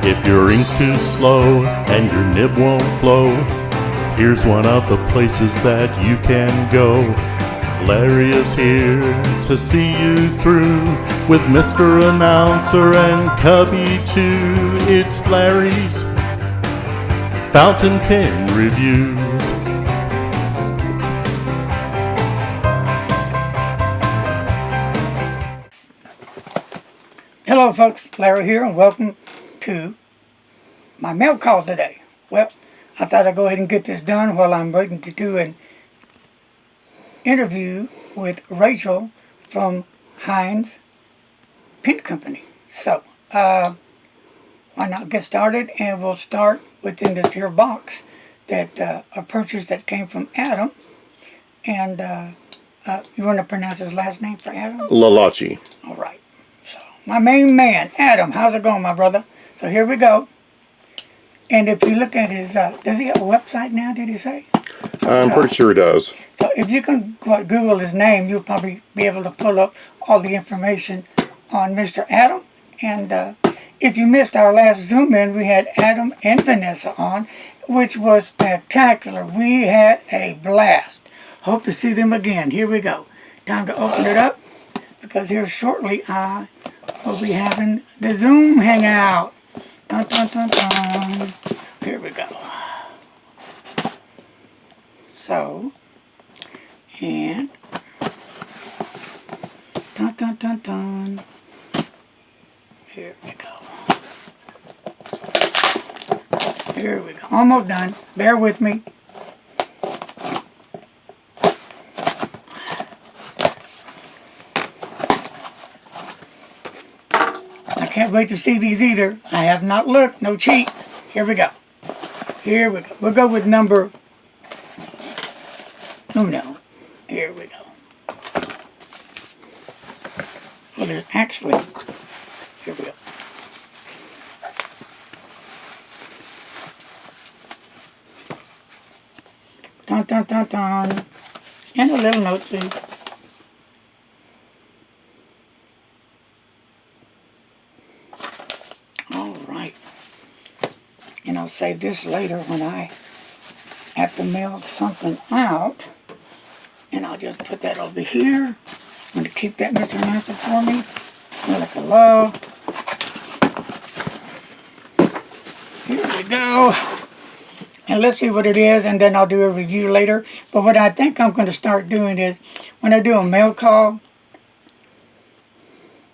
If your ink's too slow and your nib won't flow, here's one of the places that you can go. Larry is here to see you through with Mr. Announcer and Cubby too. It's Larry's Fountain Pen Reviews. Hello folks, Larry here, and welcome to my mail call today. Well, I thought I'd go ahead and get this done while I'm waiting to do an interview with Rachel from Heinz Pen Company. So, why not get started, and we'll start within this here box that a purchase that came from Adam. And you want to pronounce his last name for Adam? Lalachi. All right. So, my main man, Adam, how's it going, my brother? So here we go. And if you look at his, does he have a website now, did he say? I'm pretty sure he does. So if you can Google his name, you'll probably be able to pull up all the information on Mr. Adam. And if you missed our last Zoom in, we had Adam and Vanessa on, which was spectacular. We had a blast. Hope to see them again. Here we go. Time to open it up, because here shortly I will be having the Zoom Hangout. Dun, dun, dun, dun. Here we go. So, and dun, dun, dun, dun. Here we go. Here we go. Almost done. Bear with me. I can't wait to see these either. I have not looked. No cheat. Here we go. Here we go. We'll go with number uno. Here we go. Well, there's actually, here we go. Dun, dun, dun, dun. And a little note sheet. And I'll save this later when I have to mail something out. And I'll just put that over here. I'm going to keep that, Mr. Announcer, for me. Like hello. Here we go. And let's see what it is, and then I'll do a review later. But what I think I'm going to start doing is, when I do a mail call,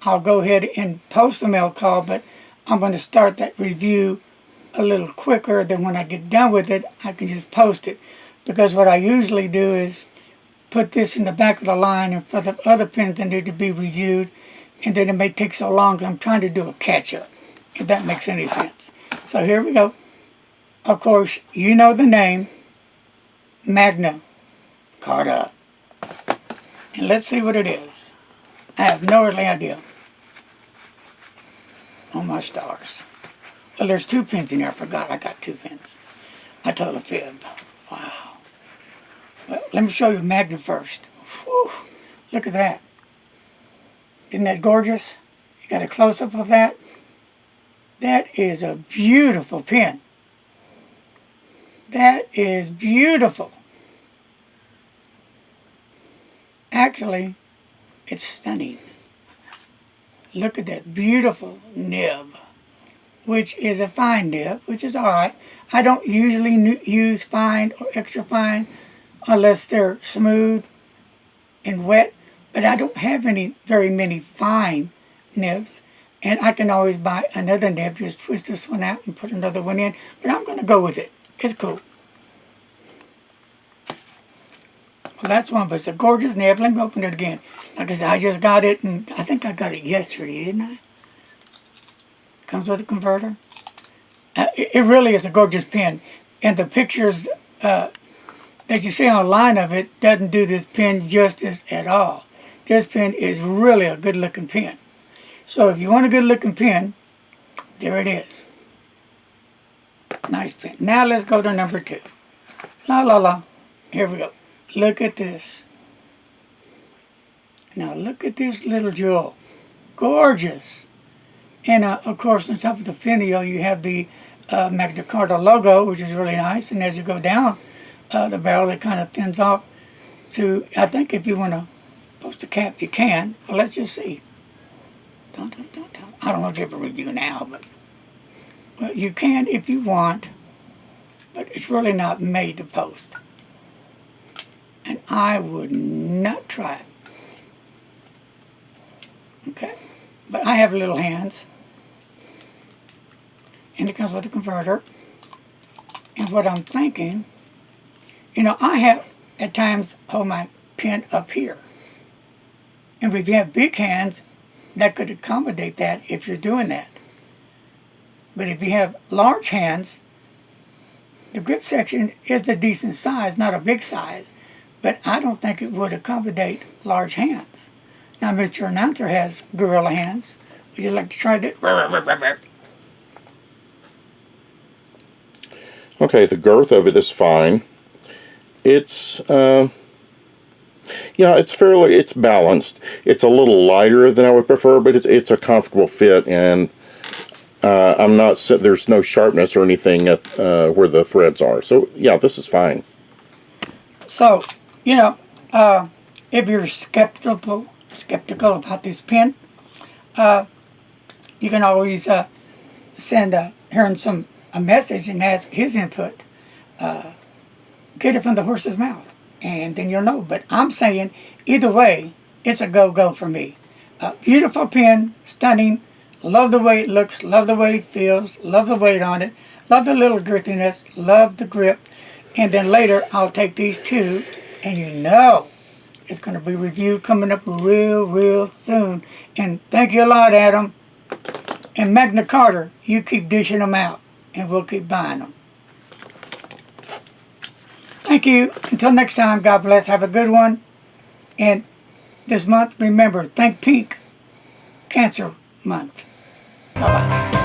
I'll go ahead and post a mail call, but I'm going to start that review a little quicker. Than when I get done with it, I can just post it. Because what I usually do is put this in the back of the line, and for the other pens that need to be reviewed, and then it may take so long. I'm trying to do a catch-up, if that makes any sense. So here we go. Of course, you know the name, Magna Carta. And let's see what it is. I have no earthly idea. Oh my stars. Well, there's two pens in there. I forgot I got two pens. I told a fib. Wow. Well, let me show you Magna first. Whew. Look at that. Isn't that gorgeous? You got a close-up of that? That is a beautiful pen. That is beautiful. Actually, it's stunning. Look at that beautiful nib, which is a fine nib, which is alright. I don't usually use fine or extra fine unless they're smooth and wet, but I don't have very many fine nibs, and I can always buy another nib, just twist this one out and put another one in, but I'm going to go with it. It's cool. Well, that's one, but it's a gorgeous nib. Let me open it again. Like I said, I just got it, and I think I got it yesterday, didn't I? Comes with a converter. It really is a gorgeous pen, and the pictures that you see online of it doesn't do this pen justice at all. This pen is really a good looking pen. So if you want a good looking pen, there it is. Nice pen. Now let's go to number 2. La la la. Here we go. Look at this. Now look at this little jewel. Gorgeous. And of course, on top of the finial, you have the Magna Carta logo, which is really nice. And as you go down the barrel, it kind of thins off. So I think if you want to post a cap, you can. Well, let's just see. Don't. I don't want to give a review now, but well, you can if you want. But it's really not made to post. And I would not try it. Okay. But I have little hands. And it comes with a converter. And what I'm thinking, I have at times hold my pen up here. And if you have big hands, that could accommodate that if you're doing that. But if you have large hands, the grip section is a decent size, not a big size, but I don't think it would accommodate large hands. Now, Mr. Announcer has gorilla hands. Would you like to try that? Okay, the girth of it is fine. It's, it's balanced. It's a little lighter than I would prefer, but it's a comfortable fit, and there's no sharpness or anything at where the threads are. So, yeah, this is fine. So, if you're skeptical about this pen, you can always send Hearn a message and ask his input. Get it from the horse's mouth, and then you'll know. But I'm saying, either way, it's a go-go for me. Beautiful pen, stunning. Love the way it looks, love the way it feels, love the weight on it, love the little girthiness, love the grip. And then later, I'll take these two, and it's going to be review coming up real soon. And thank you a lot, Adam. And Magna Carta, you keep dishing them out, and we'll keep buying them. Thank you. Until next time, God bless. Have a good one. And this month, remember, thank Pink Cancer Month. Bye-bye.